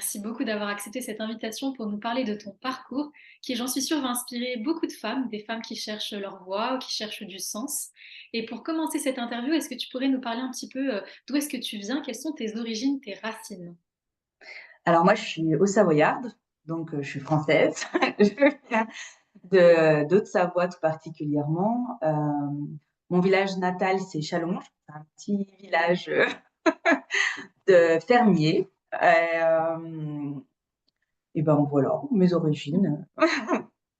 Merci beaucoup d'avoir accepté cette invitation pour nous parler de ton parcours, qui, j'en suis sûre, va inspirer beaucoup de femmes, des femmes qui cherchent leur voie ou qui cherchent du sens. Et pour commencer cette interview, est-ce que tu pourrais nous parler un petit peu d'où est-ce que tu viens, quelles sont tes origines, tes racines? Alors moi, je suis haut-savoyarde, donc je suis française. Je viens de d'Haute-Savoie tout particulièrement. Mon village natal, c'est Châlons. C'est un petit village de fermiers. Et ben voilà, mes origines.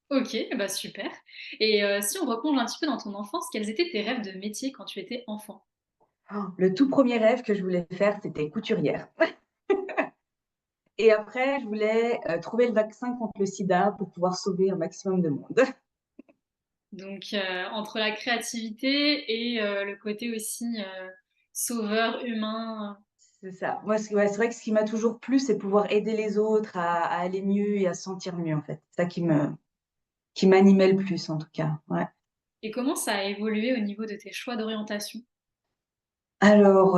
Ok, bah super. Et si on replonge un petit peu dans ton enfance, quels étaient tes rêves de métier quand tu étais enfant? Le tout premier rêve que je voulais faire, c'était couturière. Et après, je voulais trouver le vaccin contre le sida pour pouvoir sauver un maximum de monde. Donc, entre la créativité et le côté aussi sauveur humain. C'est ça. Moi, ouais, c'est vrai que ce qui m'a toujours plu, c'est pouvoir aider les autres à aller mieux et à se sentir mieux, en fait. C'est ça qui m'animait le plus, en tout cas. Ouais. Et comment ça a évolué au niveau de tes choix d'orientation? Alors,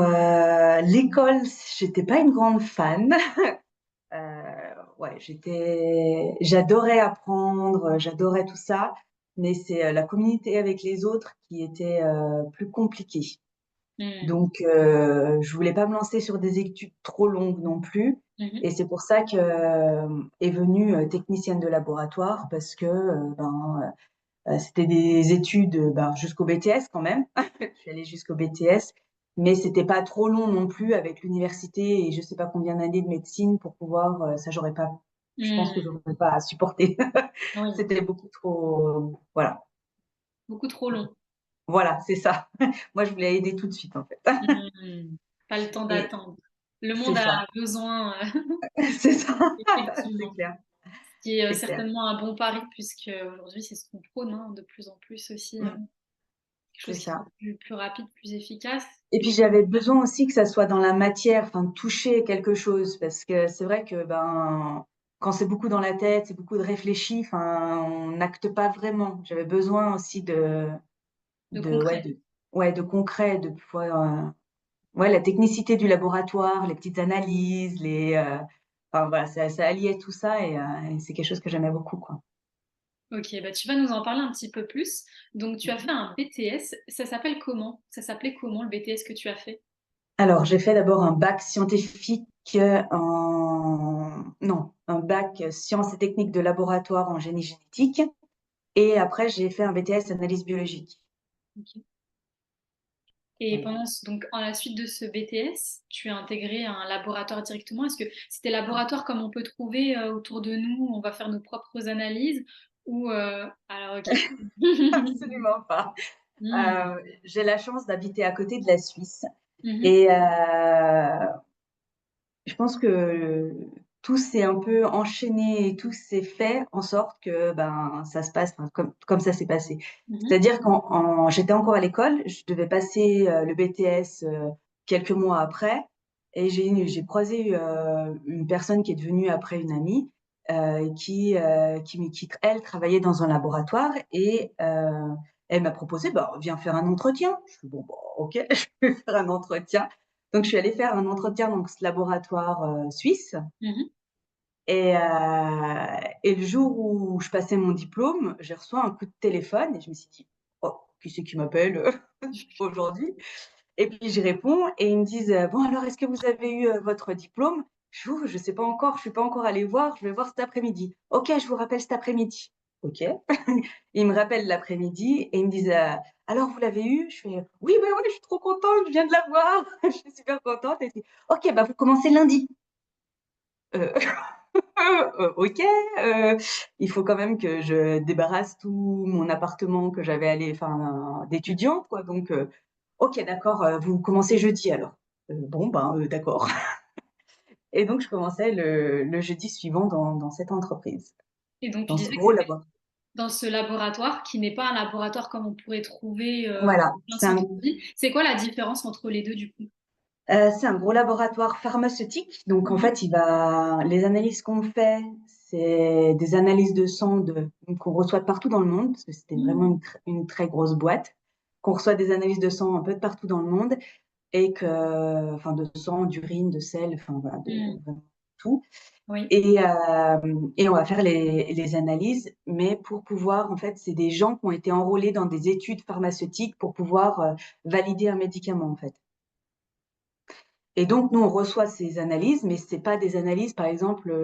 l'école, j'étais pas une grande fan. Ouais, j'adorais apprendre, j'adorais tout ça, mais c'est la communauté avec les autres qui était plus compliquée. Mmh. Donc, je voulais pas me lancer sur des études trop longues non plus. Mmh. Et c'est pour ça que est venue technicienne de laboratoire parce que c'était des études jusqu'au BTS quand même. Je suis allée jusqu'au BTS, mais c'était pas trop long non plus avec l'université et je sais pas combien d'années de médecine pour pouvoir. Ça, j'aurais pas. Je pense que Mmh. j'aurais pas supporté. Oui, C'était beaucoup trop. Voilà, beaucoup trop long. voilà, c'est ça. Moi, je voulais aider tout de suite en fait. Mmh. Pas le temps Et d'attendre. Le c'est monde ça. a besoin, C'est ça, c'est effectivement. clair, Ce qui est, c'est clair. certainement un bon pari puisque aujourd'hui c'est ce qu'on prône, hein, de plus en plus aussi, Mmh, quelque c'est chose qui ça. soit plus rapide, plus efficace. Et puis j'avais besoin aussi que ça soit dans la matière, enfin de toucher quelque chose, parce que c'est vrai que quand c'est beaucoup dans la tête, c'est beaucoup de réfléchi, enfin on n'acte pas vraiment. J'avais besoin aussi De de ouais concret. de ouais de concret, de pouvoir ouais la technicité du laboratoire, les petites analyses, enfin voilà, ça alliait tout ça et c'est quelque chose que j'aimais beaucoup quoi. OK, bah, tu vas nous en parler un petit peu plus. Donc tu as fait un BTS, ça s'appelle comment? Ça s'appelait comment le BTS que tu as fait? Alors, j'ai fait d'abord un bac scientifique non, un bac sciences et techniques de laboratoire en génie génétique. Et après, j'ai fait un BTS analyse biologique. OK. Et Voilà. pendant donc en la suite de ce BTS, tu as intégré un laboratoire directement. Est-ce que c'était laboratoire comme on peut trouver autour de nous, on va faire nos propres analyses ou alors OK. Absolument pas. Mmh. J'ai la chance d'habiter à côté de la Suisse. Mmh. Et je pense que tout s'est un peu enchaîné et tout s'est fait en sorte que ça se passe enfin, comme ça s'est passé. Mmh. C'est-à-dire j'étais encore à l'école, je devais passer le BTS quelques mois après, et j'ai croisé une personne qui est devenue après une amie qui elle travaillait dans un laboratoire et elle m'a proposé viens faire un entretien. Je suis bon ok, je vais faire un entretien. Donc, je suis allée faire un entretien dans ce laboratoire suisse. Mmh. Et le jour où je passais mon diplôme, j'ai reçu un coup de téléphone et je me suis dit, oh, qui c'est qui m'appelle aujourd'hui? Et puis, je réponds et ils me disent, bon, alors, est-ce que vous avez eu votre diplôme? Je sais pas encore, je suis pas encore allée voir, je vais voir cet après-midi. Ok, je vous rappelle cet après-midi. Ok. Ils me rappellent l'après-midi et ils me disent alors vous l'avez eu? Je fais oui, oui, oui, je suis trop contente, je viens de l'avoir, je suis super contente. Et puis, ok, vous commencez lundi. Euh, ok, euh, il faut quand même que je débarrasse tout mon appartement que j'avais allé, enfin, d'étudiante, quoi. Donc, ok, d'accord, vous commencez jeudi alors. Bon, d'accord. Et donc, je commençais le jeudi suivant dans cette entreprise, Et donc tu dans ce disais que gros c'était laboratoire. dans ce laboratoire qui n'est pas un laboratoire comme on pourrait trouver Voilà, en plein centre-ville. C'est quoi la différence entre les 2 du coup? C'est un gros laboratoire pharmaceutique. Donc, en Mmh. fait, les analyses qu'on fait, c'est des analyses de sang qu'on reçoit de partout dans le monde, parce que c'était vraiment Mmh. une très grosse boîte, qu'on reçoit des analyses de sang un peu de partout dans le monde, et enfin, de sang, d'urine, de sel, enfin, voilà, Mmh. tout. Oui. Et on va faire les analyses, mais pour pouvoir, en fait, c'est des gens qui ont été enrôlés dans des études pharmaceutiques pour pouvoir valider un médicament, en fait. Et donc, nous, on reçoit ces analyses, mais c'est pas des analyses, par exemple,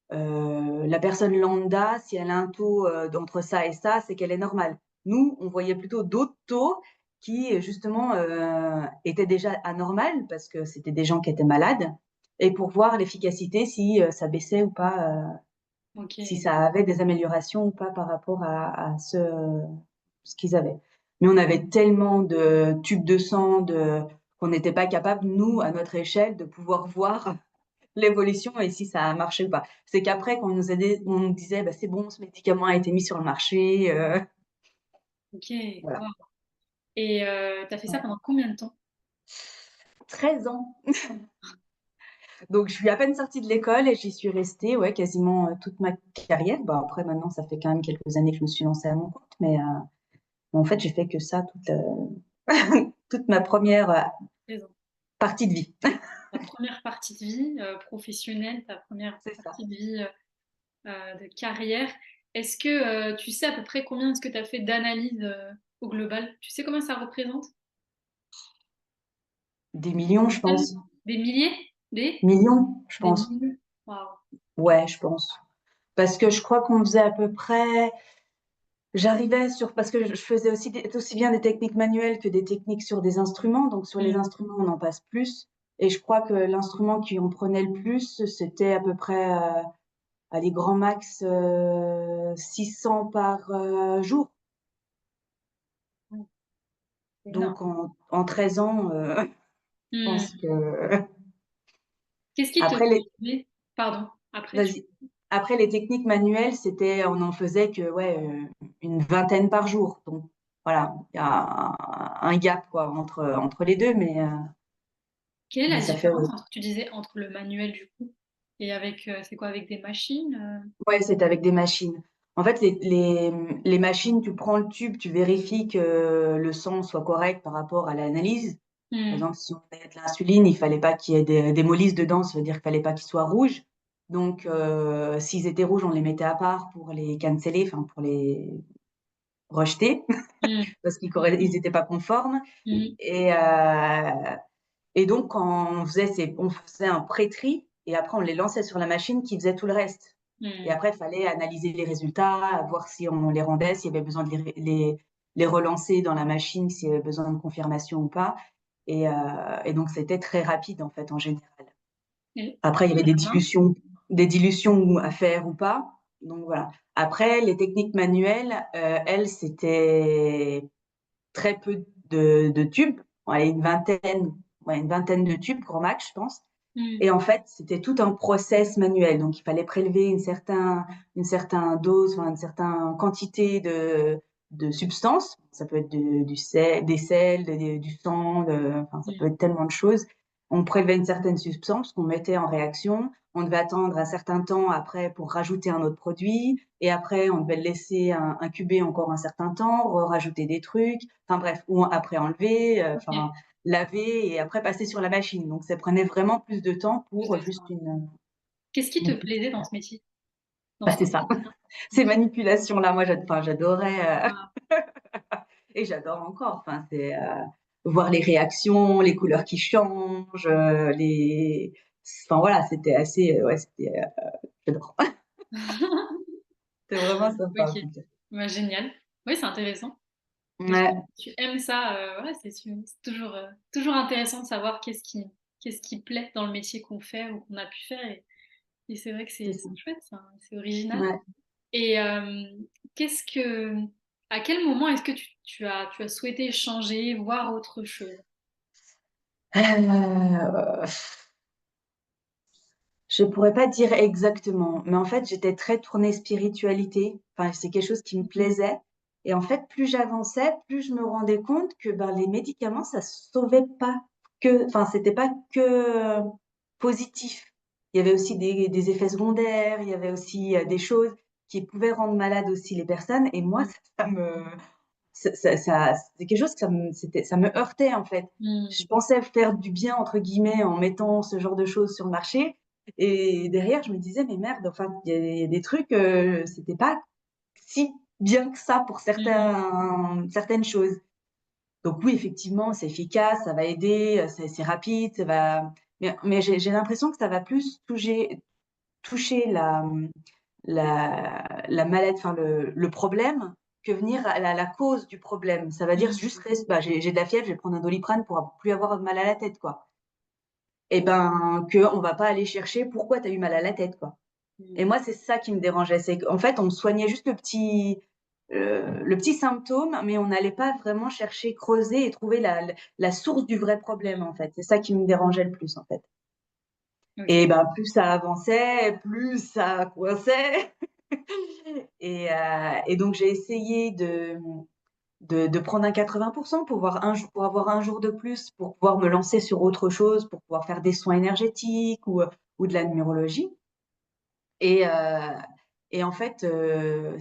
la personne lambda, si elle a un taux d'entre ça et ça, c'est qu'elle est normale. Nous, on voyait plutôt d'autres taux qui, justement, étaient déjà anormales parce que c'était des gens qui étaient malades, et pour voir l'efficacité, si ça baissait ou pas, si Ok. ça avait des améliorations ou pas par rapport à ce qu'ils avaient. Mais on avait tellement de tubes de sang, qu'on n'était pas capable, nous, à notre échelle, de pouvoir voir l'évolution et si ça a marché ou pas. C'est qu'après, quand on nous disait, bah, c'est bon, ce médicament a été mis sur le marché, Ok. voilà. Wow. Et tu as fait ça pendant combien de temps? 13 ans. Donc, je suis à peine sortie de l'école et j'y suis restée, ouais, quasiment toute ma carrière. Bah, après, maintenant, ça fait quand même quelques années que je me suis lancée à mon compte, mais en fait, j'ai fait que ça toute ma première 13 ans. partie de vie. Ta première partie de vie professionnelle, ta première C'est ça. partie de vie de carrière. Est-ce que tu sais à peu près combien est-ce que tu as fait d'analyse au global? Tu sais combien ça représente? Des millions, je pense. Des milliers? Millions, je Des pense. milliers? Waouh. Ouais, je pense. Parce que je crois qu'on faisait à peu près. Parce que je faisais aussi bien des techniques manuelles que des techniques sur des instruments. Donc, sur les Mm. instruments, on en passe plus. Et je crois que l'instrument qui en prenait le plus, c'était à peu près, à les grands max, 600 par jour. Ouais, c'est énorme. Donc, en 13 ans, je pense Mm. que. Qu'est-ce qui te Après, les, plaisait? Pardon, après tu. Vas-y. Après, les techniques manuelles, on en faisait que, ouais, une vingtaine par jour. Donc, voilà, il y a un gap, quoi, entre les deux, Quelle est mais la ça fait, différence entre, tu disais, entre le manuel du coup et avec, c'est quoi, avec des machines? ouais, c'est avec des machines. En fait, les machines, tu prends le tube, tu vérifies que le sang soit correct par rapport à l'analyse. Par Mm. exemple, si on met de l'insuline, il fallait pas qu'il y ait des hémolyses dedans, ça veut dire qu'il fallait pas qu'ils soient rouges. Donc, s'ils étaient rouges, on les mettait à part pour les canceller, enfin, pour les rejeter. Mm. Parce qu'ils n'étaient pas conformes. Mm. Et, euh, et donc, quand on faisait un pré-tri, et après, on les lançait sur la machine qui faisait tout le reste. Et Mm. après, il fallait analyser les résultats, voir si on les rendait, s'il y avait besoin de les relancer dans la machine, s'il y avait besoin de confirmation ou pas. Et donc, c'était très rapide, en fait, en général. Et Après, il y avait des dilutions à faire ou pas. Donc, voilà. Après, les techniques manuelles, elles, c'était très peu de tubes, ouais, une vingtaine de tubes, grand max, je pense. mm. Et en fait, c'était tout un process manuel. Donc, il fallait prélever une certaine dose, enfin, une certaine quantité de substances. Ça peut être des sels, du sang, enfin, ça peut Mm. être tellement de choses. On prélevait une certaine substance qu'on mettait en réaction. On devait attendre un certain temps après pour rajouter un autre produit. Et après, on devait le laisser incuber encore un certain temps, rajouter des trucs. Enfin bref, ou après enlever. Enfin, Ok. laver et après passer sur la machine. Donc, ça prenait vraiment plus de temps Plus pour de juste temps. Qu'est-ce qui te une petite plaisait dans étape. ce métier? Dans Bah, ce c'est ça. métier? Ces manipulations-là, moi, enfin, j'adorais Ah, et j'adore encore. Enfin, c'est voir les réactions, les couleurs qui changent, Enfin, voilà, c'était assez. Ouais, j'adore. C'est vraiment sympa, en ok. tout cas. Bah, génial. Oui, c'est intéressant. Déjà, Ouais, tu aimes ça, ouais, c'est toujours, toujours intéressant de savoir qu'est-ce qui plaît dans le métier qu'on fait ou qu'on a pu faire. Et c'est vrai que c'est c'est ça. chouette, c'est original. Ouais. Et qu'est-ce que, à quel moment est-ce que tu as souhaité changer, voir autre chose? Euh, Je pourrais pas dire exactement, mais en fait, j'étais très tournée spiritualité. Enfin, c'est quelque chose qui me Mm. plaisait. Et en fait, plus j'avançais, plus je me rendais compte que ben, les médicaments, ça sauvait pas enfin, c'était pas que positif. Il y avait aussi des effets secondaires, il y avait aussi des choses qui pouvaient rendre malades aussi les personnes. Et moi, Mm. c'est quelque chose que ça me heurtait en fait. Je Mm. pensais faire du bien entre guillemets en mettant ce genre de choses sur le marché. Et derrière, je me disais: «Mais merde, enfin, il y a des trucs, c'était pas si bien que ça pour Mmh. certaines choses». Donc oui, effectivement, c'est efficace, ça va aider, c'est rapide, ça va mais j'ai l'impression que ça va plus toucher la maladie, enfin le problème, que venir à la cause du problème. Ça va dire Mmh. juste bah, j'ai de la fièvre, je vais prendre un Doliprane pour plus avoir mal à la tête, quoi. Et ben, qu'on va pas aller chercher pourquoi tu as eu mal à la tête, quoi. Et Mmh. moi, c'est ça qui me dérangeait, c'est qu'en fait, on me soignait juste le petit symptôme, mais on n'allait pas vraiment chercher, creuser et trouver la source du vrai problème, en fait. C'est ça qui me dérangeait le plus, en fait. Et OK. ben, plus ça avançait, plus ça coinçait. Et donc j'ai essayé de prendre un 80 pour avoir un jour de plus, pour pouvoir me lancer sur autre chose, pour pouvoir faire des soins énergétiques ou de la numérologie. Et heu et en fait,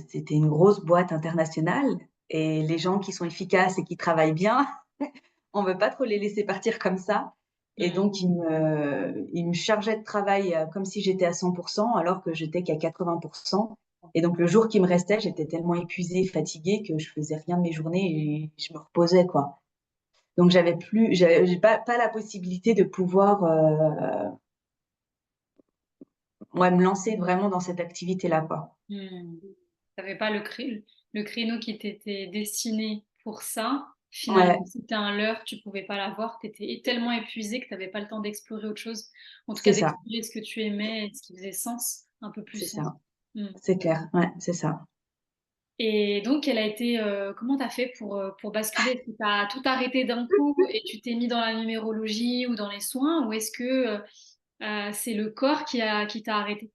c'était une grosse boîte internationale et les gens qui sont efficaces et qui travaillent bien, on veut pas trop les laisser partir comme ça. Et Mmh. donc ils me chargeaient de travail, comme si j'étais à 100 alors que j'étais qu'à 80. Et donc le jour qui me restait, j'étais tellement épuisée, fatiguée que je faisais rien de mes journées et je me reposais, quoi. Donc j'ai pas la possibilité de pouvoir, ouais, me lancer vraiment dans cette activité-là, quoi. Mmh. Tu avais pas le créneau qui t'était destiné pour ça. Ouais, Finalement, c'était un leurre, tu pouvais pas l'avoir, tu étais tellement épuisée que tu avais pas le temps d'explorer autre chose. En tout c'est cas, ça, d'explorer ce que tu aimais et ce qui faisait sens, un peu plus c'est sens. ça, Mmh. c'est clair, ouais, c'est ça. Et donc, quelle a été, comment tu as fait pour basculer? Est-ce que tu as tout arrêté d'un coup et tu t'es mis dans la numérologie ou dans les soins? Ou est-ce que, c'est le corps qui t'a arrêté?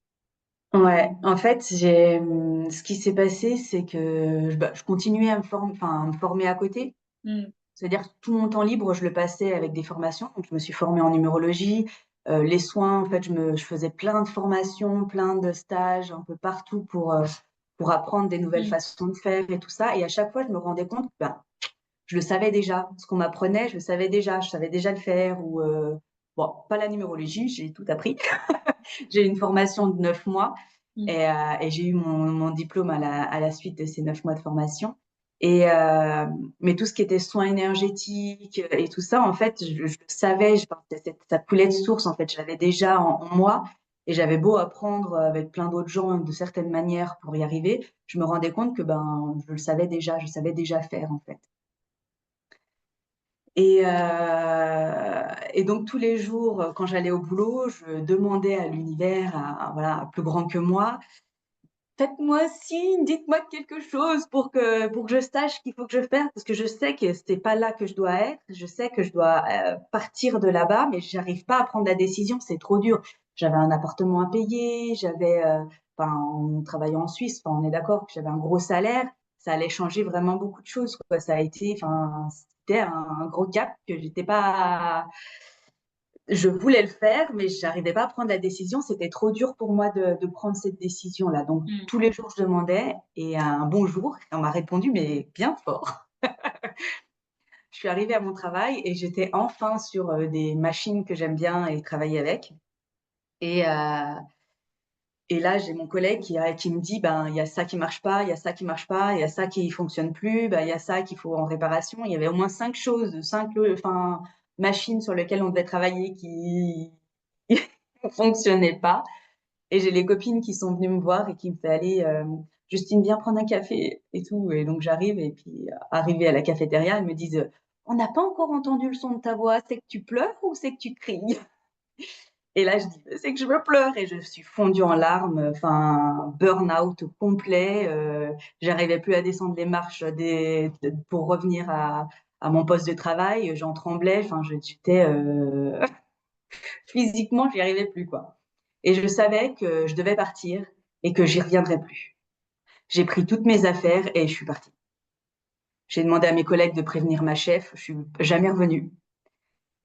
Ouais, en fait, ce qui s'est passé, c'est que je continuais à me former à côté. Mmh. C'est-à-dire que tout mon temps libre, je le passais avec des formations. Donc je me suis formée en numérologie, les soins, en fait, je faisais plein de formations, plein de stages un peu partout pour apprendre des nouvelles Mmh. façons de faire et tout ça. Et à chaque fois, je me rendais compte que, ben, je le savais déjà. Ce qu'on m'apprenait, je le savais déjà, je savais déjà le faire bon, pas la numérologie, j'ai tout appris. J'ai eu une formation de 9 mois Mmh. et j'ai eu mon diplôme à la suite de ces 9 mois de formation. Mais tout ce qui était soins énergétiques et tout ça, en fait, je le savais, enfin, ça coulait de source, en fait. Je l'avais déjà en moi et j'avais beau apprendre avec plein d'autres gens de certaines manières pour y arriver, je me rendais compte que, ben, je le savais déjà, je savais déjà faire, en fait. Et donc tous les jours, quand j'allais au boulot, je demandais à l'univers, voilà, à plus grand que moi: «Faites-moi signe, dites-moi quelque chose pour que je sache ce qu'il faut que je fasse». Parce que je sais que c'est pas là que je dois être. Je sais que je dois, partir de là-bas, mais j'arrive pas à prendre la décision, c'est trop dur. J'avais un appartement à payer, enfin, on travaillait en Suisse, enfin, on est d'accord que j'avais un gros salaire. Ça allait changer vraiment beaucoup de choses, quoi. Ça a été, enfin, c'était un gros cap que j'étais pas, je voulais le faire, mais j'arrivais pas à prendre la décision. C'était trop dur pour moi de prendre cette décision-là. Donc, Mmh. tous les jours, je demandais et un bonjour, on m'a répondu, mais bien fort. Je suis arrivée à mon travail et j'étais enfin sur, des machines que j'aime bien et travailler avec. Et heu et là, j'ai mon collègue qui me dit: «Ben, il y a ça qui marche pas, il y a ça qui marche pas, il y a ça qui fonctionne plus, ben, il y a ça qu'il faut en réparation». Il y avait au moins 5 choses, 5 enfin, machines sur lesquelles on devait travailler qui ne fonctionnaient pas. Et j'ai les copines qui sont venues me voir et qui me fait: «Allez, Justine, viens prendre un café et tout». Et donc j'arrive et puis, arrivée à la cafétéria, elles me disent: «On n'a pas encore entendu le son de ta voix, c'est que tu pleures ou c'est que tu cries?» Et là, je dis: «Bah, c'est que je me pleure» et je suis fondue en larmes, enfin, burn-out complet, j'arrivais plus à descendre les marches des de pour revenir à mon poste de travail, j'en tremblais, enfin, j'étais, physiquement, j'y arrivais plus, quoi. Et je savais que je devais partir et que j'y reviendrais plus. J'ai pris toutes mes affaires et je suis partie. J'ai demandé à mes collègues de prévenir ma chef, je suis jamais revenue.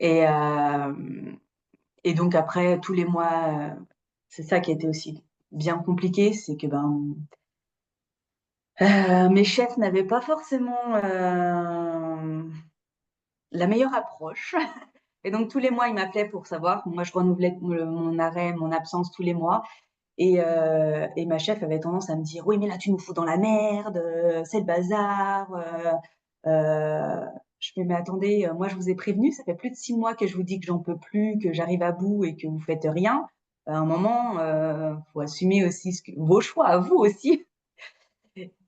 Et hem et donc après tous les mois, c'est ça qui a été aussi bien compliqué, c'est que, ben, mes chefs n'avaient pas forcément, la meilleure approche. Et donc tous les mois, il m'appelait pour savoir. Moi, je renouvelais mon arrêt, mon absence tous les mois. Et ma chef avait tendance à me dire: «Oui, mais là, tu nous fous dans la merde, c'est le bazar, je fais: «Mais attendez, moi, je vous ai prévenu, ça fait plus de 6 mois que je vous dis que j'en peux plus, que j'arrive à bout et que vous faites rien. À un moment, faut assumer aussi vos choix à vous aussi».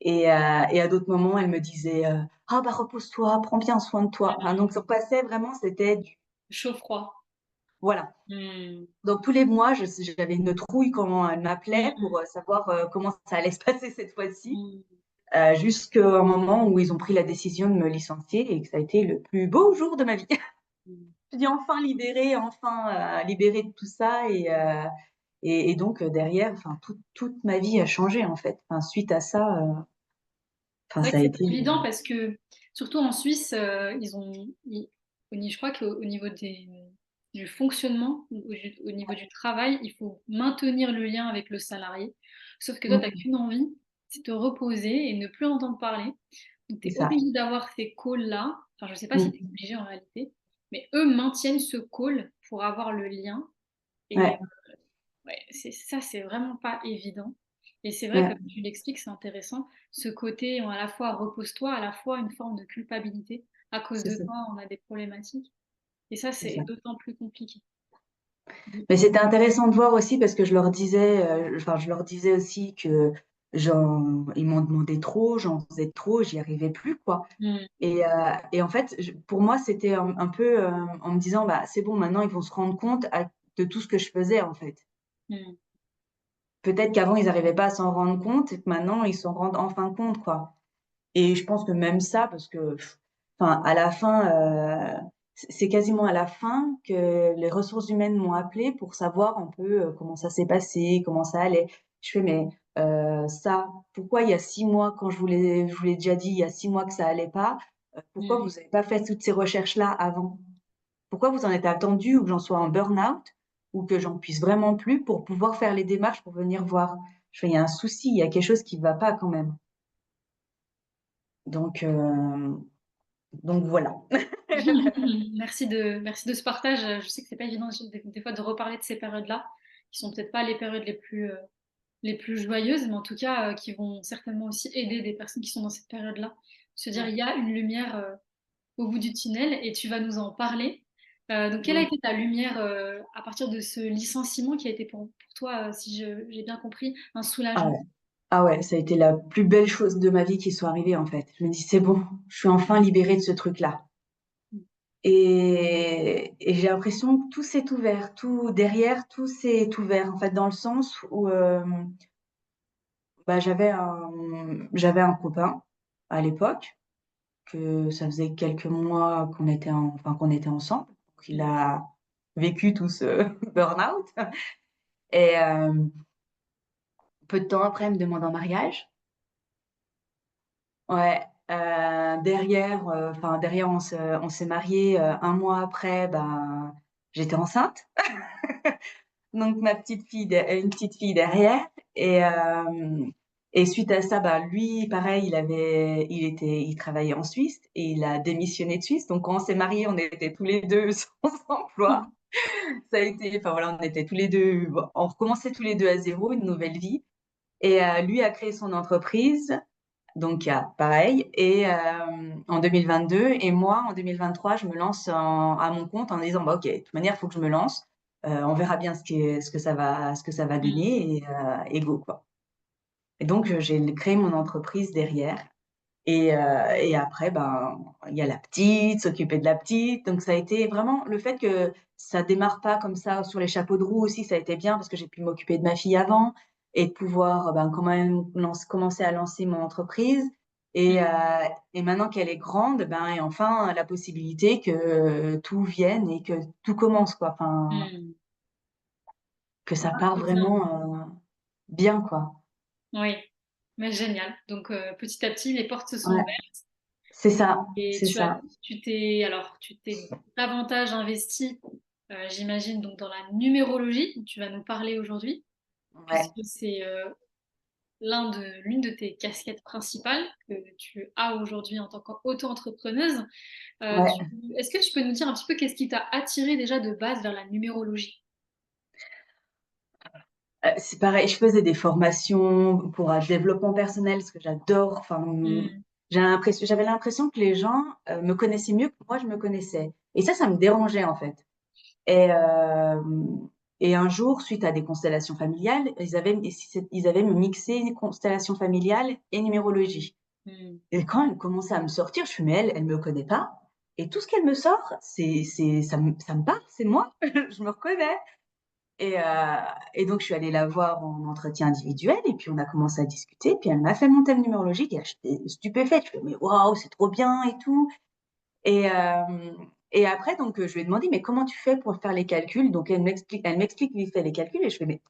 Et à d'autres moments, elle me disait, «Ah bah, repose-toi, prends bien soin de toi». Enfin, donc ça passait vraiment, c'était du Chaud-froid. voilà. Mmh. Donc tous les mois, j'avais une trouille quand elle Mmh m'appelait mh. pour, savoir, comment ça allait se passer cette fois-ci, Mmh. jusqu'à un moment où ils ont pris la décision de me licencier et que ça a été le plus beau jour de ma vie. Mmh. Je me dis: «Enfin libérée, enfin, libérée de tout ça» et donc derrière, enfin toute ma vie a changé en fait. Enfin suite à ça, C'est enfin vrai ça que a c'est été pas évident parce que, surtout en Suisse, ils ont ils au ni je crois qu'au niveau du fonctionnement, au niveau du travail, il faut maintenir le lien avec le salarié. Sauf que toi, tu as mmh, qu'une envie, c'est te reposer et ne plus entendre parler. Donc tu c'est es ça. obligé d'avoir ces calls-là. Enfin, je sais pas si tu es Mmh. obligé en réalité, mais eux maintiennent ce call pour avoir le lien et Ouais, ouais, c'est vraiment pas évident et c'est vrai, ouais, comme tu l'expliques, c'est intéressant, ce côté, à la fois repose-toi, à la fois une forme de culpabilité. À cause c'est de ça, toi, on a des problématiques et ça, c'est c'est ça. d'autant plus compliqué. Mais c'était intéressant de voir aussi parce que je leur disais, enfin je leur disais aussi que ils m'en demandaient trop, j'en faisais trop, j'y arrivais plus quoi. Mmh. Et en fait, pour moi, c'était un peu, en me disant: «Bah, c'est bon, maintenant ils vont se rendre compte de tout ce que je faisais, en fait». Mmh. Peut-être qu'avant ils n'arrivaient pas à s'en rendre compte et que maintenant ils s'en rendent enfin compte, quoi. Et je pense que même ça, parce que, enfin, à la fin, c'est quasiment à la fin que les ressources humaines m'ont appelée pour savoir un peu, comment ça s'est passé, comment ça allait. Je fais: «Mais, ça, pourquoi il y a 6 mois quand je vous l'ai déjà dit il y a 6 mois que ça allait pas, pourquoi Mmh. vous avez pas fait toutes ces recherches-là avant? Pourquoi vous en êtes attendu ou que j'en sois en burn-out ou que j'en puisse vraiment plus pour pouvoir faire les démarches pour venir voir?» Je fais: «Il y a un souci, il y a quelque chose qui va pas quand même». Donc, voilà. Merci de ce partage, je sais que c'est pas évident des fois de reparler de ces périodes-là, qui sont peut-être pas les périodes les plus joyeuses, mais en tout cas, qui vont certainement aussi aider des personnes qui sont dans cette période-là. Se dire: Ouais. «Il y a une lumière, au bout du tunnel» et tu vas nous en parler. Donc quelle a Mmh. été ta lumière, à partir de ce licenciement qui a été pour toi, si j'ai bien compris, un Ah soulagement? ouais. Ah ouais, ça a été la plus belle chose de ma vie qui soit arrivée, en fait. Je me dis: «C'est bon, je suis enfin libérée de ce truc-là» Mmh. et j'ai l'impression que tout s'est ouvert, tout derrière, tout s'est ouvert, en fait, dans le sens où, bah, j'avais un copain à l'époque, que ça faisait quelques mois qu'on était ensemble. Donc il Mmh. a vécu tout ce burn-out et peu de temps après, il me demande en mariage. Ouais, derrière on s'est mariés, 1 mois après, ben, j'étais enceinte. Donc ma petite fille une petite fille derrière et suite à ça, bah, lui pareil, il travaillait en Suisse et il a démissionné de Suisse. Donc quand on s'est mariés, on était tous les 2 sans emploi. Ça a été enfin voilà, on était tous les 2 bon, on recommençait tous les 2 à zéro, une nouvelle vie et lui a créé son entreprise, donc il y a pareil et en 2022 et moi en 2023, je me lance à mon compte en disant: «Bah, OK, de toute manière, il faut que je me lance, on verra bien ce que ça va Mmh. donner et go, quoi» et donc j'ai créé mon entreprise derrière et après, ben, il y a la petite, s'occuper de la petite, donc ça a été vraiment le fait que ça démarre pas comme ça sur les chapeaux de roue aussi, ça a été bien parce que j'ai pu m'occuper de ma fille avant et de pouvoir, ben, quand même commencer à lancer mon entreprise et heu Mmh. et maintenant qu'elle est grande, ben et enfin la possibilité que tout vienne et que tout commence, quoi, enfin, Mmh. que ça Ah, part c'est bien. vraiment, bien, quoi. Oui, mais génial. Donc petit à petit, les portes se sont Ouais, ouvertes c'est ça, et c'est ça. tu t'es davantage investi, j'imagine, donc dans la numérologie, dont tu vas nous parler aujourd'hui, Ouais. puisque c'est, l'une de tes casquettes principales que tu as aujourd'hui en tant qu'auto-entrepreneuse. Ouais. Est-ce que tu peux nous dire un petit peu qu'est-ce qui t'a attiré déjà de base vers la numérologie? C'est pareil, je faisais des formations pour un développement personnel, ce que j'adore. Enfin, Hmm. j'avais l'impression que les gens me connaissaient mieux que moi je me connaissais. Et ça me dérangeait en fait. Et, euh, et un jour, suite à des constellations familiales, ils avaient mixé constellation familiale et numérologie. Hmm. Et quand elle commençait à me sortir, je fais, mais elle me connaît pas. Et tout ce qu'elle me sort, ça me parle, c'est moi, je me reconnais. Et, euh, et donc, je suis allée la voir en entretien individuel et puis on a commencé à discuter. Puis elle m'a fait mon thème numérologique et là, j'étais stupéfaite. Je fais, mais waouh, c'est trop bien et tout. Et, euh, et après, donc, je lui ai demandé, mais comment tu fais pour faire les calculs? Donc, elle m'explique vite fait les calculs et je fais, mais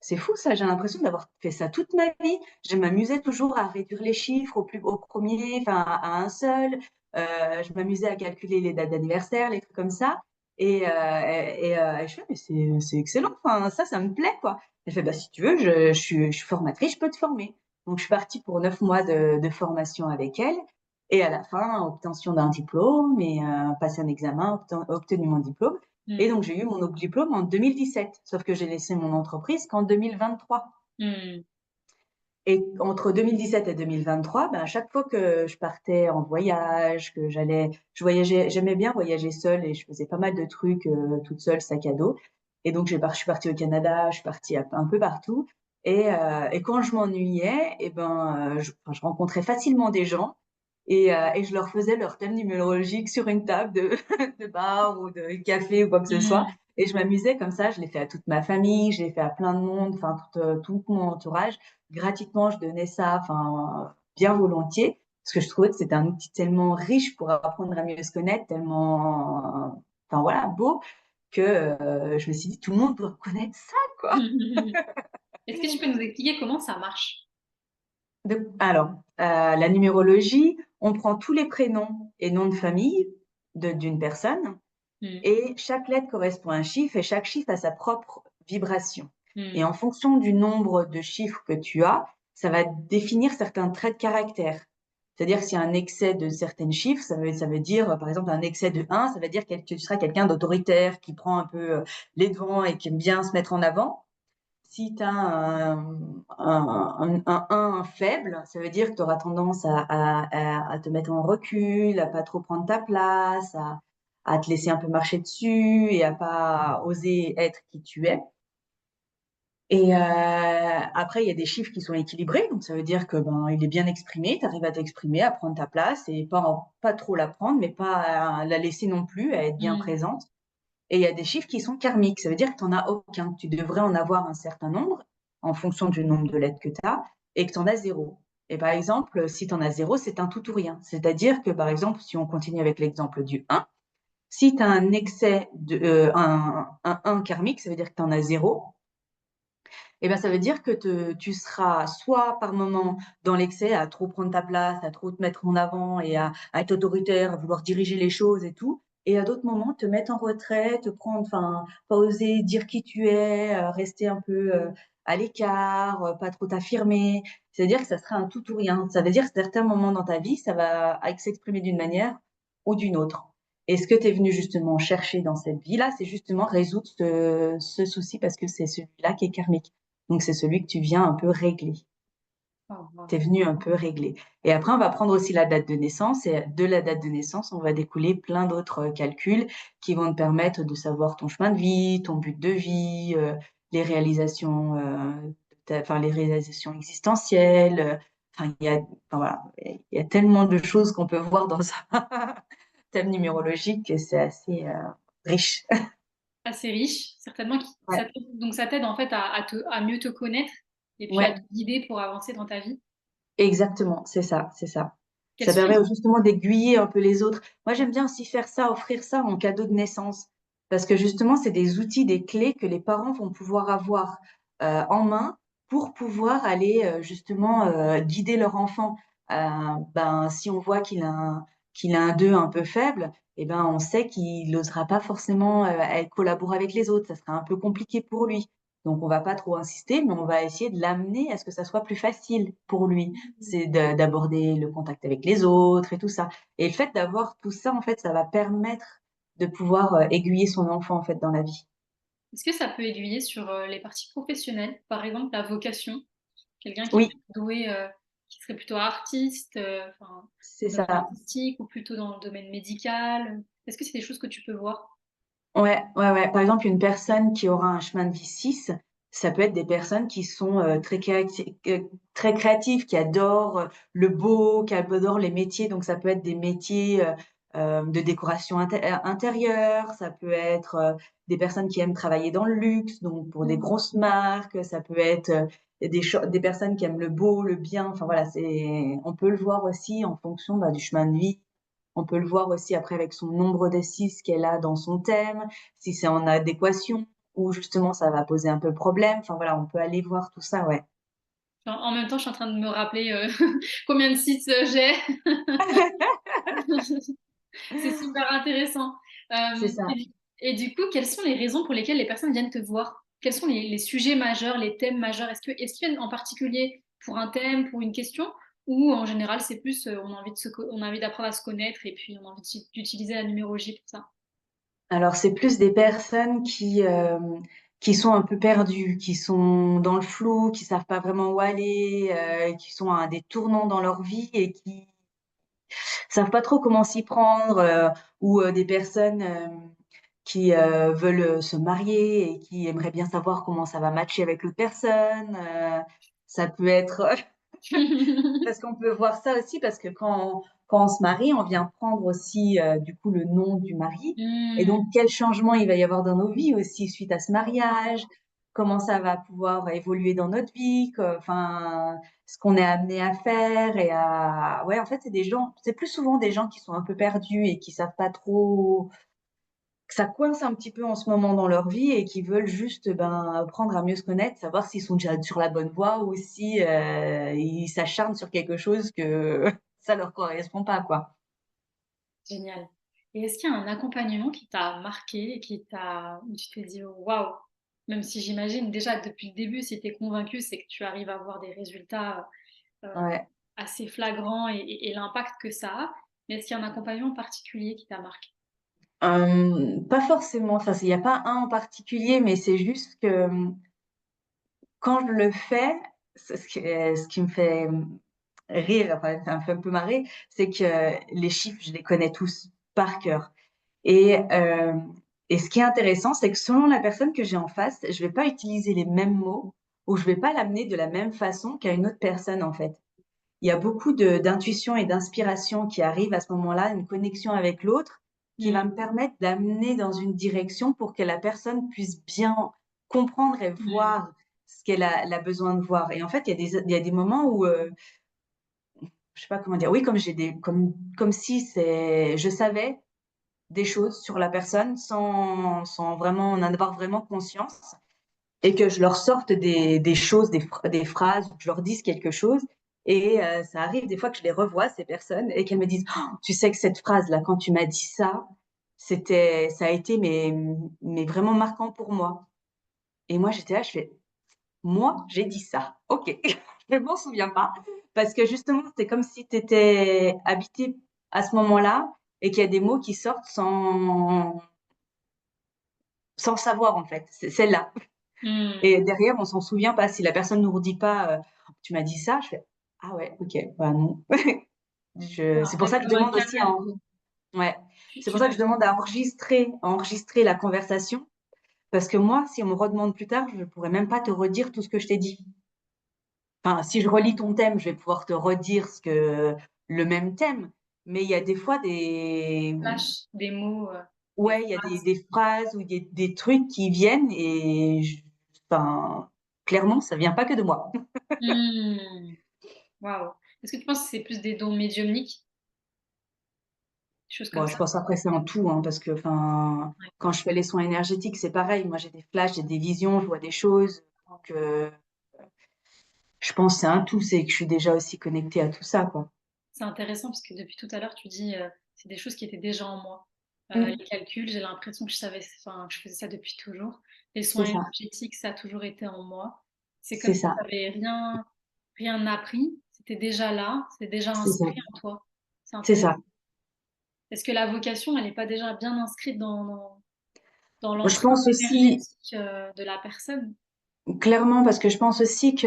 c'est fou ça, j'ai l'impression d'avoir fait ça toute ma vie. Je m'amusais toujours à réduire les chiffres au premier, enfin, à un seul. Je m'amusais à calculer les dates d'anniversaire, les trucs comme ça. Et je fais, mais c'est excellent, enfin, ça me plaît, quoi. Elle fait, bah, si tu veux, je suis formatrice, je peux te former. Donc, je suis partie pour 9 mois de formation avec elle. Et à la fin, obtention d'un diplôme et passer un examen, obtenu mon diplôme. Et Hmm. donc, j'ai eu mon diplôme en 2017, sauf que j'ai laissé mon entreprise qu'en 2023. Hmm. Et entre 2017 et 2023, ben, à chaque fois que je partais en voyage, je voyageais, j'aimais bien voyager seule et je faisais pas mal de trucs toute seule, sac à dos. Et donc, je suis partie au Canada, je suis partie un peu partout. Et quand je m'ennuyais, et ben, enfin, je rencontrais facilement des gens et je leur faisais leur thème numérologique sur une table de, de bar ou de café ou quoi que ce soit. Hmm. Et je m'amusais comme ça, je l'ai fait à toute ma famille, je l'ai fait à plein de monde, enfin tout mon entourage. Gratuitement, je donnais ça, enfin bien volontiers, parce que je trouvais que c'était un outil tellement riche pour apprendre à mieux se connaître, tellement, enfin voilà, beau, que je me suis dit, tout le monde doit connaître ça, quoi. Est-ce que tu peux nous expliquer comment ça marche? Alors, la numérologie, on prend tous les prénoms et noms de famille d'une personne, Hmm. et chaque lettre correspond à un chiffre, et chaque chiffre a sa propre vibration. Et Hmm. en fonction du nombre de chiffres que tu as, ça va définir certains traits de caractère. C'est-à-dire que s'il y a un excès de certains chiffres, ça veut dire, par exemple, un excès de 1, ça veut dire que tu seras quelqu'un d'autoritaire, qui prend un peu les devants et qui aime bien se mettre en avant. Si tu as un 1 faible, ça veut dire que tu auras tendance à te mettre en recul, à pas trop prendre ta place, à te laisser un peu marcher dessus et à pas oser être qui tu es. Et après, il y a des chiffres qui sont équilibrés, donc ça veut dire que ben il est bien exprimé, tu arrives à t'exprimer, à prendre ta place et pas trop la prendre, mais pas à la laisser non plus, à être bien Hmm. présente. Et il y a des chiffres qui sont karmiques, ça veut dire que tu n'en as aucun. Tu devrais en avoir un certain nombre en fonction du nombre de lettres que tu as et que tu en as zéro. Et par exemple, si tu en as zéro, c'est un tout ou rien. C'est-à-dire que, par exemple, si on continue avec l'exemple du 1, si tu as un excès un 1 karmique, ça veut dire que tu en as zéro. Et ben, ça veut dire que tu seras soit par moment dans l'excès à trop prendre ta place, à trop te mettre en avant et à être autoritaire, à vouloir diriger les choses et tout. Et à d'autres moments, te mettre en retrait, te prendre, enfin, pas oser dire qui tu es, rester un peu à l'écart, pas trop t'affirmer. C'est-à-dire que ça sera un tout ou rien. Ça veut dire que certains moments dans ta vie, ça va s'exprimer d'une manière ou d'une autre. Et ce que tu es venu justement chercher dans cette vie-là, c'est justement résoudre ce souci parce que c'est celui-là qui est karmique. Donc, c'est celui que tu viens un peu régler. Oh, wow. Tu es venu un peu régler. Et après, on va prendre aussi la date de naissance. Et de la date de naissance, on va découler plein d'autres calculs qui vont te permettre de savoir ton chemin de vie, ton but de vie, les réalisations, enfin, les réalisations existentielles. Enfin, voilà, il y a tellement de choses qu'on peut voir dans un thème numérologique que c'est assez riche. Assez riche, certainement. Ouais, Donc ça t'aide en fait à mieux te connaître et puis à te ouais. guider pour avancer dans ta vie. Exactement, c'est ça, c'est ça. Quels Ça sont permet les... justement d'aiguiller un peu les autres. Moi, j'aime bien aussi faire ça, offrir ça en cadeau de naissance, parce que justement, c'est des outils, des clés que les parents vont pouvoir avoir en main pour pouvoir aller justement guider leur enfant. Ben, si on voit qu'il a un 2 un peu faible, eh ben, on sait qu'il n'osera pas forcément collaborer avec les autres. Ça sera un peu compliqué pour lui. Donc on va pas trop insister, mais on va essayer de l'amener à ce que ça soit plus facile pour lui. Mmh. C'est d'aborder le contact avec les autres et tout ça. Et le fait d'avoir tout ça, en fait, ça va permettre de pouvoir, aiguiller son enfant, en fait, dans la vie. Est-ce que ça peut aiguiller sur, les parties professionnelles? Par exemple, la vocation? Quelqu'un qui est Oui, plutôt doué, qui serait plutôt artiste, enfin, c'est dans le domaine ça. artistique ou plutôt dans le domaine médical? Est-ce que c'est des choses que tu peux voir? Ouais, ouais, ouais. Par exemple, une personne qui aura un chemin de vie 6, ça peut être des personnes qui sont, très créatives, qui adorent, le beau, qui adorent les métiers. Donc ça peut être des métiers, de décoration intérieure, ça peut être, des personnes qui aiment travailler dans le luxe, donc pour des Mmh. grosses marques, ça peut être, des personnes qui aiment le beau, le bien. Enfin voilà, on peut le voir aussi en fonction, bah, du chemin de vie. On peut le voir aussi après avec son nombre de 6 qu'elle a dans son thème, si c'est en adéquation ou justement ça va poser un peu problème. Enfin voilà, on peut aller voir tout ça, ouais. En même temps, je suis en train de me rappeler, combien de sites, j'ai. C'est super intéressant. C'est Hem ça. et du coup, quelles sont les raisons pour lesquelles les personnes viennent te voir? Quels sont les sujets majeurs, les thèmes majeurs? Est-ce qu'ils viennent en particulier pour un thème, pour une question? Ou en général, c'est plus, on a envie d'apprendre à se connaître et puis on a envie d'utiliser la numérologie pour ça? Alors c'est plus des personnes qui sont un peu perdues, qui sont dans le flou, qui savent pas vraiment où aller, qui sont à des tournants dans leur vie et qui savent pas trop comment s'y prendre, ou des personnes, qui, veulent, se marier et qui aimeraient bien savoir comment ça va matcher avec l'autre personne, ça peut être parce qu'on peut voir ça aussi parce que quand on se marie, on vient prendre aussi, du coup, le nom du mari et Mmh. donc quel changement il va y avoir dans nos vies aussi suite à ce mariage? Comment ça va pouvoir évoluer dans notre vie? Enfin, ce qu'on est amené à faire et à ouais, en fait, c'est plus souvent des gens qui sont un peu perdus et qui savent pas trop que ça coince un petit peu en ce moment dans leur vie et qui veulent juste, ben, apprendre à mieux se connaître, savoir s'ils sont déjà sur la bonne voie ou si, ils s'acharnent sur quelque chose que ça leur correspond pas, quoi. Génial. Et est-ce qu'il y a un accompagnement qui t'a marqué et où tu t'es dit: «Waouh!» Même si j'imagine déjà depuis le début, si tu es convaincue, c'est que tu arrives à avoir des résultats, Ouais. assez flagrants et l'impact que ça a. Mais est-ce qu'il y a un accompagnement particulier qui t'a marqué? Pas forcément, enfin, il y a pas un en particulier, mais c'est juste que, quand je le fais, ce qui me fait, rire, enfin, ça me fait un peu marrer, c'est que les chiffres, je les connais tous par cœur. Et et ce qui est intéressant, c'est que selon la personne que j'ai en face, je vais pas utiliser les mêmes mots ou je vais pas l'amener de la même façon qu'à une autre personne, en fait. Il y a beaucoup d'intuition et d'inspiration qui arrivent à ce moment-là, une connexion avec l'autre qui Mmh. va me permettre d'amener dans une direction pour que la personne puisse bien comprendre et Mmh. voir ce elle a besoin de voir. Et en fait, il y a des moments où, je sais pas comment dire, oui, comme si je savais des choses sur la personne sans vraiment en avoir vraiment conscience et que je leur sorte des choses, des phrases, que je leur dise quelque chose et ça arrive des fois que je les revois ces personnes et qu'elles me disent: «Oh, tu sais que cette phrase-là, quand tu m'as dit ça, ça a été mais vraiment marquant pour moi» et moi j'étais là, je fais: «Moi, j'ai dit ça, OK, je m'en souviens pas» parce que justement, c'est comme si tu étais habité à ce moment-là et qu'il y a des mots qui sortent sans savoir en fait, c'est celle-là. Mmh. Et derrière, on s'en souvient pas. Si la personne nous redit pas, «Tu m'as dit ça», je fais: «Ah ouais, OK, bah non». Ah, C'est pour ouais, ça que je comme un demande aussi canal. ouais, c'est Tu pour ça que je deviens demande à enregistrer la conversation parce que moi, si on me redemande plus tard, je pourrais même pas te redire tout ce que je t'ai dit. Enfin, si je relis ton thème, je vais pouvoir te redire le même thème, mais il y a des fois flash des mots, des ouais, il y a phrases. des phrases ou des trucs qui viennent et enfin, clairement, ça vient pas que de moi. Mmh. Waouh! Est-ce que tu penses que c'est plus des dons médiumniques? Des choses comme Bon, je ça? pense après c'est en tout, hein, parce que enfin, Ouais. quand je fais les soins énergétiques, c'est pareil. Moi, j'ai des flashs, j'ai des visions, je vois des choses. Donc, je pense que c'est un tout, c'est que je suis déjà aussi connectée à tout ça, quoi. C'est intéressant parce que depuis tout à l'heure, tu dis, c'est des choses qui étaient déjà en moi. Mmh. Les calculs, j'ai l'impression que je savais, enfin, que je faisais ça depuis toujours. Les soins C'est ça, énergétiques, ça a toujours été en moi. C'est comme c'est si ça, tu avais rien appris, c'était déjà là, c'est déjà c'est ça, inscrit en toi. C'est c'est intéressant. ça. Est-ce que la vocation, elle n'est pas déjà bien inscrite dans Moi, je l'empreinte pense aussi, énergétique, de la personne? clairement, parce que je pense aussi que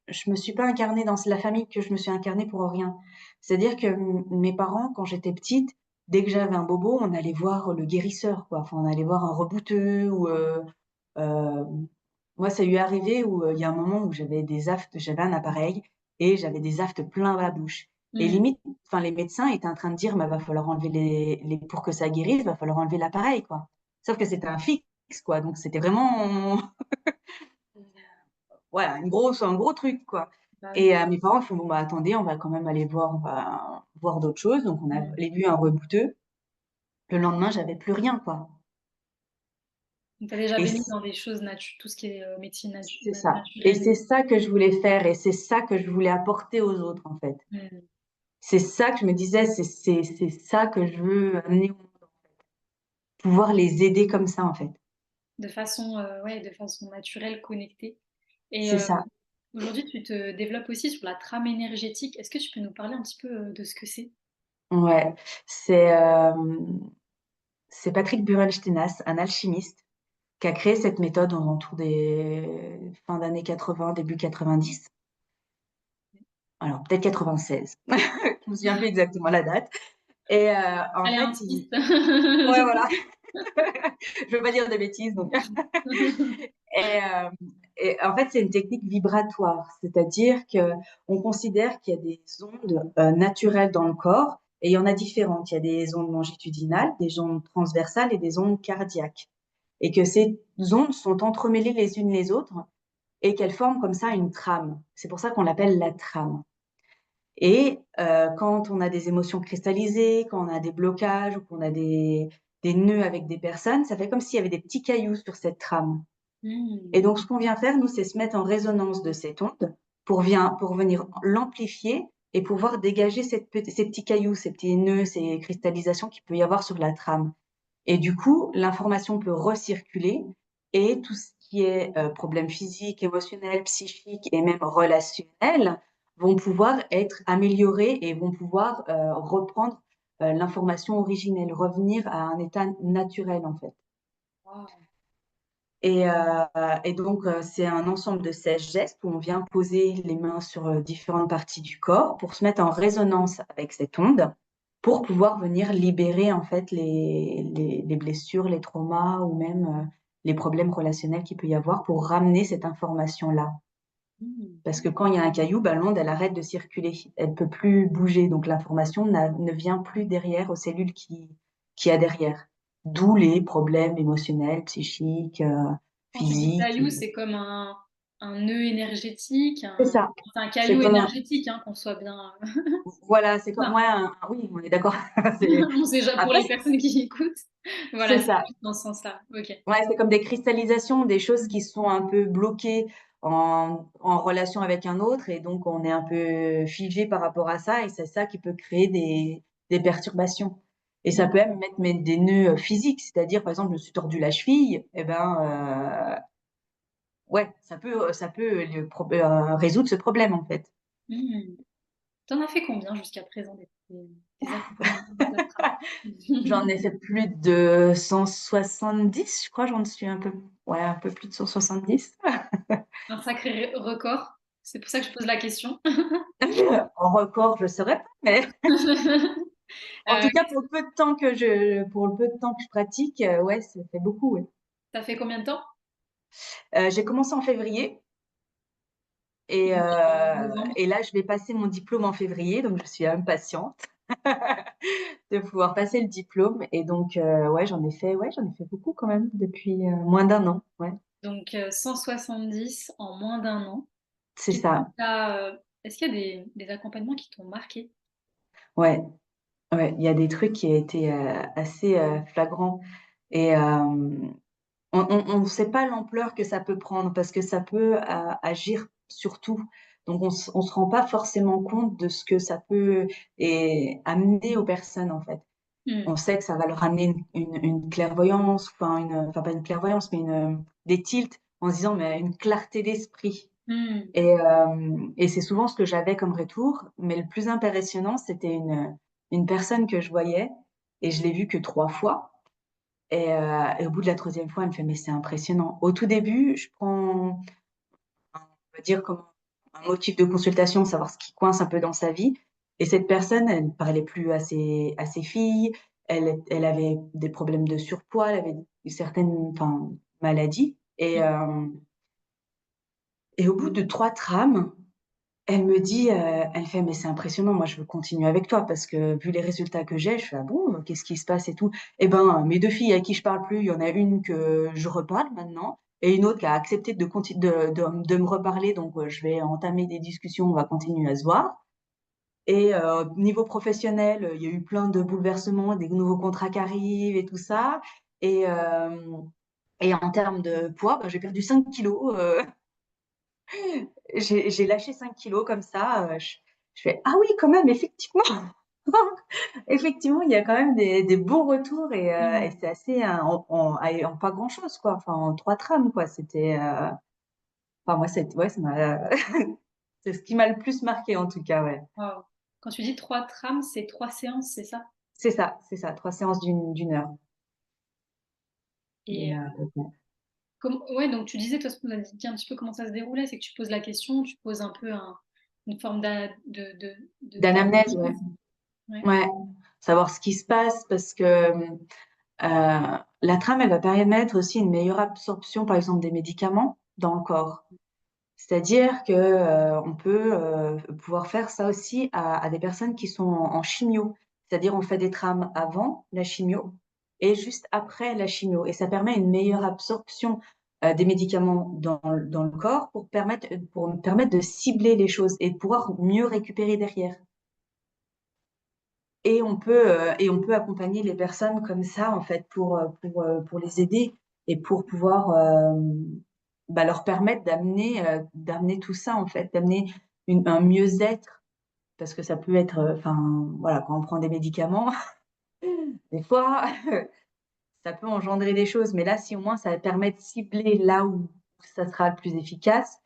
je me suis pas incarnée dans la famille que je me suis incarnée pour rien. C'est-à-dire que mes parents, quand j'étais petite, dès que j'avais un bobo, on allait voir le guérisseur, quoi. Enfin, on allait voir un rebouteux ou euh, moi, ça lui est arrivé où il y a un moment où j'avais un appareil et j'avais des aftes plein la bouche. Et Mmh. limite, enfin, les médecins étaient en train de dire, bah, va falloir enlever pour que ça guérisse, va falloir enlever l'appareil, quoi. Sauf que c'était un fixe, quoi. Donc, c'était vraiment, voilà, un gros truc, quoi. Bah oui. Et mes parents ils font, bon, bah, attendez, on va quand même aller voir, on va voir d'autres choses. Donc, on a Mmh. allé vu un rebouteux. Le lendemain, j'avais plus rien, quoi. Donc tu as déjà Et baigné dans des choses tout ce qui est, médecine c'est ça. Et naturelle. c'est ça que je voulais faire et c'est ça que je voulais apporter aux autres, en fait. Mmh. C'est ça que je me disais, c'est ça que je veux amener au monde, pouvoir les aider comme ça, en fait. Ouais, de façon naturelle, connectée. Et C'est ça. aujourd'hui, tu te développes aussi sur la trame énergétique. Est-ce que tu peux nous parler un petit peu, de ce que c'est? Ouais. C'est c'est Patrick Burelsteinas, un alchimiste, qui a créé cette méthode aux alentours des fin d'années 80, début 90. Alors, peut-être 96. Je me souviens plus exactement la date. Et en Allez, fait, insiste. ouais, voilà. Je veux pas dire de bêtises, donc. Et, en fait, c'est une technique vibratoire, c'est-à-dire que on considère qu'il y a des ondes naturelles dans le corps et il y en a différentes. Il y a des ondes longitudinales, des ondes transversales et des ondes cardiaques. Et que ces ondes sont entremêlées les unes les autres et qu'elles forment comme ça une trame. C'est pour ça qu'on l'appelle la trame. Et quand on a des émotions cristallisées, quand on a des blocages ou qu'on a des nœuds avec des personnes, ça fait comme s'il y avait des petits cailloux sur cette trame. Et Mmh. donc, ce qu'on vient faire, nous, c'est se mettre en résonance de cette onde pour venir l'amplifier et pouvoir dégager ces petits cailloux, ces petits nœuds, ces cristallisations qu'il peut y avoir sur la trame. Et du coup, l'information peut recirculer et tout ce qui est problème physique, émotionnel, psychique et même relationnel vont pouvoir être améliorés et vont pouvoir reprendre l'information originelle, revenir à un état naturel en fait. Waouh! Et, heu et donc c'est un ensemble de 16 gestes où on vient poser les mains sur, différentes parties du corps pour se mettre en résonance avec cette onde, pour pouvoir venir libérer en fait les blessures, les traumas ou même, les problèmes relationnels qu'il peut y avoir pour ramener cette information-là. Mmh. Parce que quand il y a un caillou, bah, l'onde elle arrête de circuler, elle peut plus bouger donc l'information ne vient plus derrière aux cellules qui y a derrière. D'où les problèmes émotionnels, psychiques, Quand tu dis physiques. caillou, c'est comme un nœud énergétique, C'est ça, c'est un c'est caillou comme un énergétique, hein, qu'on soit bien, voilà, c'est comme ça. ouais, oui, on est d'accord. C'est On sait déjà pour après les personnes qui écoutent. c'est Voilà, c'est ça. plus dans ce sens-là. OK. Ouais, c'est comme des cristallisations, des choses qui sont un peu bloquées en relation avec un autre et donc on est un peu figé par rapport à ça et c'est ça qui peut créer des perturbations et ça Mmh. peut même mettre des nœuds, physiques, c'est-à-dire, par exemple, je me suis tordu la cheville et ben, ouais, ça peut résoudre ce problème, en fait. Mmh. Tu as fait combien jusqu'à présent des accompagnements de trame? J'en ai fait plus de 170, je crois, j'en suis un peu ouais, un peu plus de 170. Un sacré record. C'est pour ça que je pose la question. En record, je saurais pas, mais en tout cas, Qu'est-ce pour le peu de temps que je pratique, ouais, ça fait beaucoup, ouais. tu fait combien de temps? J'ai commencé en février et Novembre. là, je vais passer mon diplôme en février, donc je suis impatiente de pouvoir passer le diplôme et donc ouais, j'en ai fait beaucoup quand même depuis, moins d'1 an, ouais, Donc 170 en moins d'un an. c'est Qu'est-ce qui ça. t'a, est-ce qu'il y a des accompagnements qui t'ont marqué? Ouais, ouais, il y a des trucs qui a été, assez, flagrants et on sait pas l'ampleur que ça peut prendre parce que ça peut agir sur tout. Donc on se rend pas forcément compte de ce que ça peut amener aux personnes, en fait. Mmh. on sait que ça va leur ramener une clairvoyance, enfin pas une clairvoyance, mais des tilts en se disant, mais une clarté d'esprit. Mmh. Et c'est souvent ce que j'avais comme retour, mais le plus impressionnant, c'était une personne que je voyais et je l'ai vue que 3 fois et au bout de la 3e fois, elle me fait: «Mais c'est impressionnant». Au tout début, je prends, on va dire, comme un motif de consultation, savoir ce qui coince un peu dans sa vie et cette personne, elle ne parlait plus à ses filles, elle avait des problèmes de surpoids, elle avait certaines, enfin, maladies et au bout de 3 trames, elle me dit, elle fait: «Mais c'est impressionnant, moi je veux continuer avec toi parce que vu les résultats que j'ai». Je fais: «Ah bon, qu'est-ce qui se passe et tout?» Et ben, mes 2 filles à qui je parle plus, il y en a une que je reparle maintenant et une autre qui a accepté de me reparler donc je vais entamer des discussions, on va continuer à se voir et niveau professionnel, il y a eu plein de bouleversements, des nouveaux contrats qui arrivent et tout ça et en termes de poids, bah, j'ai perdu 5 kilogrammes, j'ai lâché 5 kilogrammes comme ça, je fais: «Ah oui, quand même, effectivement!» Effectivement, il y a quand même des bons retours Mmh. et c'est assez, allez, en pas grand-chose, quoi, enfin, en 3 trames, quoi. C'était, enfin, moi, ouais, ça m'a c'est ce qui m'a le plus marqué, en tout cas, ouais. Waouh! Quand tu dis 3 trames, c'est 3 séances, c'est ça? C'est ça, 3 séances d'une heure Et ouais. ouais, donc tu disais, toi, ce qu'on a dit un petit peu comment ça se déroulait, c'est que tu poses la question, tu poses un peu une forme D'anamnèse, ouais. d'analyse. Ouais. Ouais, savoir ce qui se passe parce que, la trame, elle va permettre aussi une meilleure absorption, par exemple, des médicaments dans le corps. C'est-à-dire que, on peut, pouvoir faire ça aussi à des personnes qui sont en chimio. C'est-à-dire on fait des trames avant la chimio et juste après la chimio et ça permet une meilleure absorption, des médicaments dans le corps pour me permettre de cibler les choses et de pouvoir mieux récupérer derrière. Et on peut accompagner les personnes comme ça, en fait, pour les aider et pour pouvoir, bah, leur permettre d'amener tout ça, en fait, d'amener un mieux-être. Parce que ça peut être, enfin, voilà, quand on prend des médicaments, des fois, ça peut engendrer des choses. Mais là, si au moins ça permet de cibler là où ça sera le plus efficace,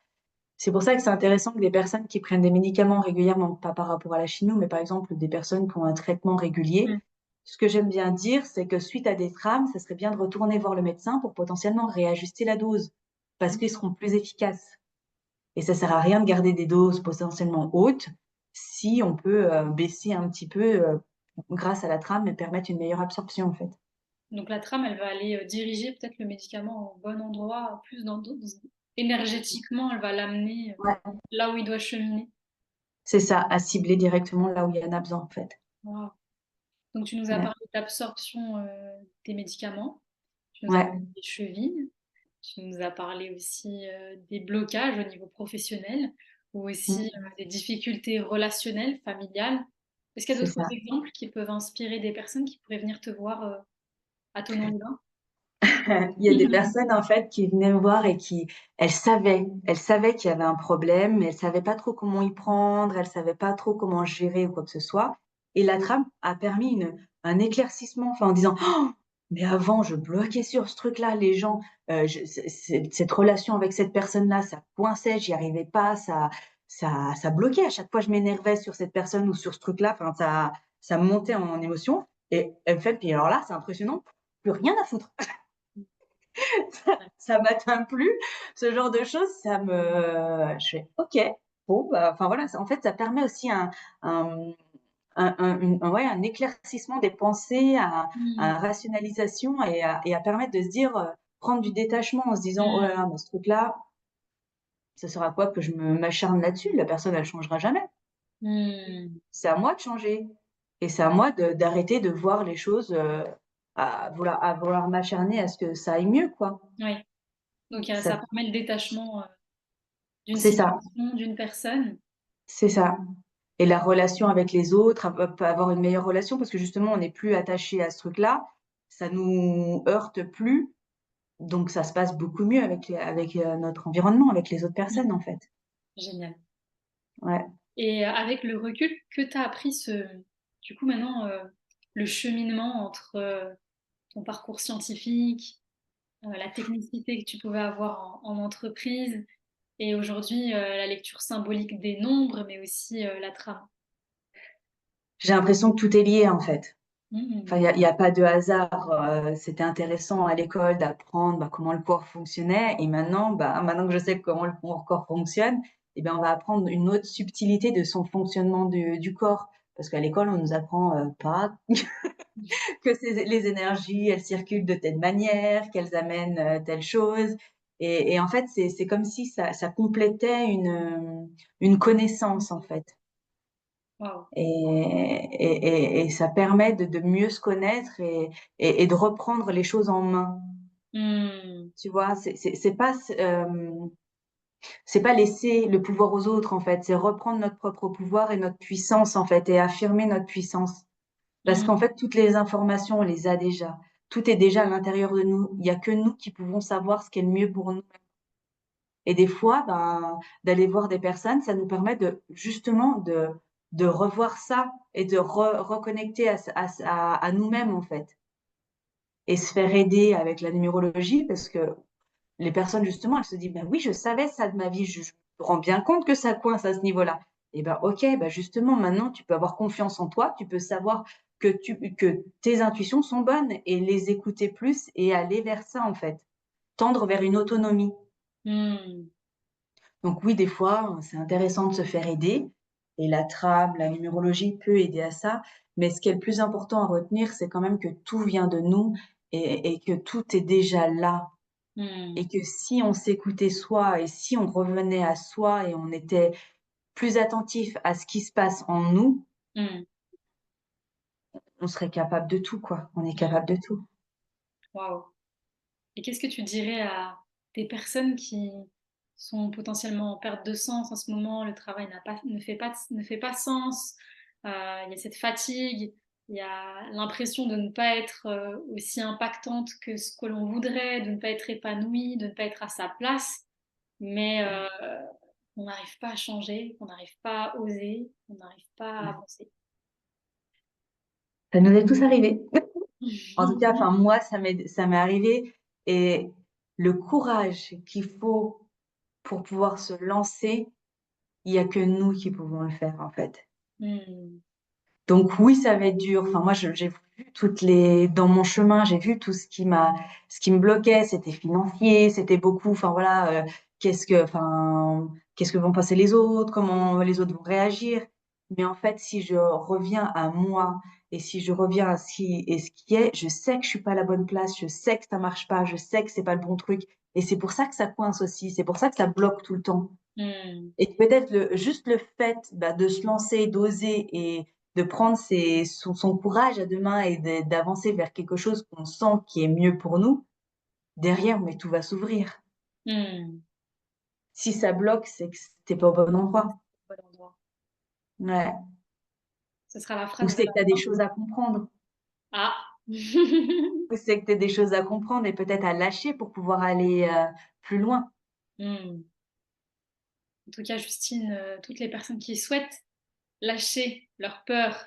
c'est pour ça que c'est intéressant que des personnes qui prennent des médicaments régulièrement, pas par rapport à la chimio, mais par exemple des personnes qui ont un traitement régulier, Mmh. ce que j'aime bien dire, c'est que suite à des trames, ça serait bien de retourner voir le médecin pour potentiellement réajuster la dose, parce qu'ils seront plus efficaces. Et ça sert à rien de garder des doses potentiellement hautes si on peut, baisser un petit peu, grâce à la trame et permettre une meilleure absorption, en fait. Donc la trame, elle va aller, diriger peut-être le médicament au bon endroit, plus énergétiquement, elle va l'amener, Ouais, là où il doit cheminer. c'est ça, à cibler directement là où il y en a besoin, en fait. Waouh! Donc tu nous as Ouais, parlé d'absorption, des médicaments, tu nous as parlé ouais, des chevilles, tu nous as parlé aussi, des blocages au niveau professionnel ou aussi, mmh, des difficultés relationnelles, familiales. Est-ce qu'il y a c'est d'autres ça. exemples qui peuvent inspirer des personnes qui pourraient venir te voir, à Thonon-les-Bains? Il y a des personnes, en fait, qui venaient me voir et qui elles savaient qu'il y avait un problème, mais elles savaient pas trop comment y prendre, elles savaient pas trop comment gérer ou quoi que ce soit et la trame a permis un éclaircissement, enfin, en disant: «Oh, mais avant, je bloquais sur ce truc-là, les gens, je cette relation avec cette personne-là, ça coinçait, j'y arrivais pas, ça bloquait. À chaque fois, je m'énervais sur cette personne ou sur ce truc-là, enfin, ça montait en émotion et en fait, puis alors là, c'est impressionnant, plus rien à foutre». Ça m'atteint plus, ce genre de choses, je fais: «OK, bon, bah», enfin voilà, ça en fait, ça permet aussi un, ouais, un éclaircissement des pensées, Mmh. à rationalisation et à permettre de se dire, prendre du détachement en se disant: «Oh là Mmh. là, mais ce truc-là, ça sert à quoi que je m'acharne là-dessus? La personne, elle changera jamais. Mmh. C'est à moi de changer et c'est à moi d'arrêter de voir les choses, à vouloir m'acharner à ce que ça aille mieux, quoi». Oui, donc ça Ça permet le détachement, d'une c'est ça. situation, d'une personne. C'est ça et la relation avec les autres, avoir une meilleure relation parce que justement on n'est plus attaché à ce truc-là, ça nous heurte plus, donc ça se passe beaucoup mieux notre environnement, avec les autres Mmh. personnes, en fait. Génial. Ouais. Et avec le recul, que t'a appris du coup maintenant, le cheminement entre ton parcours scientifique, la technicité que tu pouvais avoir en entreprise et aujourd'hui la lecture symbolique des nombres, mais aussi la trame. J'ai l'impression que tout est lié, en fait. Enfin, Mhm. il y a pas de hasard. C'était intéressant à l'école d'apprendre comment le corps fonctionnait. Et maintenant, maintenant que je sais comment le corps fonctionne, eh bien, on va apprendre une autre subtilité de son fonctionnement du corps. Parce qu'à l'école, on nous apprend pas que les énergies, elles circulent de telle manière, qu'elles amènent telle chose. Et en fait, c'est comme si ça complétait une connaissance, en fait. Waouh. Et ça permet de mieux se connaître et de reprendre les choses en main. Hmm. Tu vois, c'est pas laisser le pouvoir aux autres, en fait. C'est reprendre notre propre pouvoir et notre puissance, en fait, et affirmer notre puissance. Parce Hmm. qu'en fait, toutes les informations, on les a déjà. Tout est déjà à l'intérieur de nous. Il y a que nous qui pouvons savoir ce qui est le mieux pour nous. Et des fois, d'aller voir des personnes, ça nous permet justement de revoir ça et de reconnecter à nous-mêmes, en fait. Et se faire aider avec la numérologie parce que les personnes, justement, elles se disent, ben oui, je savais ça de ma vie, je me rends bien compte que ça coince à ce niveau-là. Et ben, ok, ben justement, maintenant, tu peux avoir confiance en toi, tu peux savoir que tes intuitions sont bonnes et les écouter plus et aller vers ça, en fait. Tendre vers une autonomie. Hmm. Donc oui, des fois, c'est intéressant de se faire aider et la trame, la numérologie peut aider à ça. Mais ce qui est le plus important à retenir, c'est quand même que tout vient de nous et que tout est déjà là. Hmm. Et que si on s'écoutait soi et si on revenait à soi et on était plus attentif à ce qui se passe en nous, Hmm. on serait capable de tout, quoi. On est capable de tout. Waouh. Et qu'est-ce que tu dirais à des personnes qui sont potentiellement en perte de sens en ce moment? Le travail ne fait pas sens. Il y a cette fatigue, il y a l'impression de ne pas être aussi impactante que ce que l'on voudrait, de ne pas être épanouie, de ne pas être à sa place, mais on n'arrive pas à changer, on n'arrive pas à oser, on n'arrive pas à avancer. Ça nous est tous arrivé. En tout cas, enfin, moi, ça m'est arrivé et le courage qu'il faut pour pouvoir se lancer, il y a que nous qui pouvons le faire, en fait. Hmm. Donc oui, ça va être dur. Enfin, moi, j'ai vu dans mon chemin, j'ai vu tout ce qui me bloquait. C'était financier, c'était beaucoup. Enfin voilà, qu'est-ce que vont penser les autres, comment les autres vont réagir. Mais en fait, si je reviens à moi et si je reviens à ce qui est, je sais que je suis pas à la bonne place, je sais que ça marche pas, je sais que c'est pas le bon truc. Et c'est pour ça que ça coince aussi. C'est pour ça que ça bloque tout le temps. Hmm. Et peut-être juste le fait de se lancer, d'oser et de prendre son courage à deux mains et d'avancer vers quelque chose qu'on sent qui est mieux pour nous, derrière, mais tout va s'ouvrir. Hmm. Si ça bloque, c'est que t'es pas au bon endroit. Bon endroit. Ouais. Ce sera la Ou phrase de c'est que la tu as des fin. choses à comprendre. Ah. Ou c'est que tu as des choses à comprendre et peut-être à lâcher pour pouvoir aller plus loin. Hmm. En tout cas, Justine, toutes les personnes qui souhaitent lâcher leur peur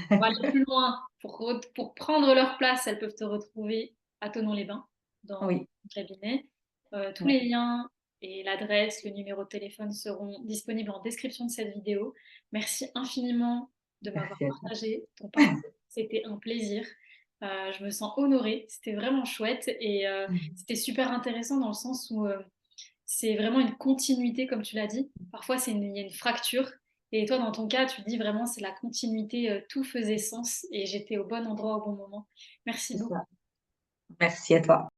pour aller plus loin, pour prendre leur place, elles peuvent te retrouver à Thonon-les-Bains, dans Oui. mon cabinet. Tous Ouais. les liens et l'adresse, le numéro de téléphone seront disponibles en description de cette vidéo. Merci infiniment de m'avoir Merci à toi. partagé ton parcours. C'était un plaisir. Je me sens honorée. C'était vraiment chouette et c'était super intéressant dans le sens où c'est vraiment une continuité, comme tu l'as dit. Parfois, il y a une fracture. Et toi, dans ton cas, tu dis vraiment c'est la continuité, tout faisait sens et j'étais au bon endroit au bon moment. Merci C'est beaucoup. ça. Merci à toi.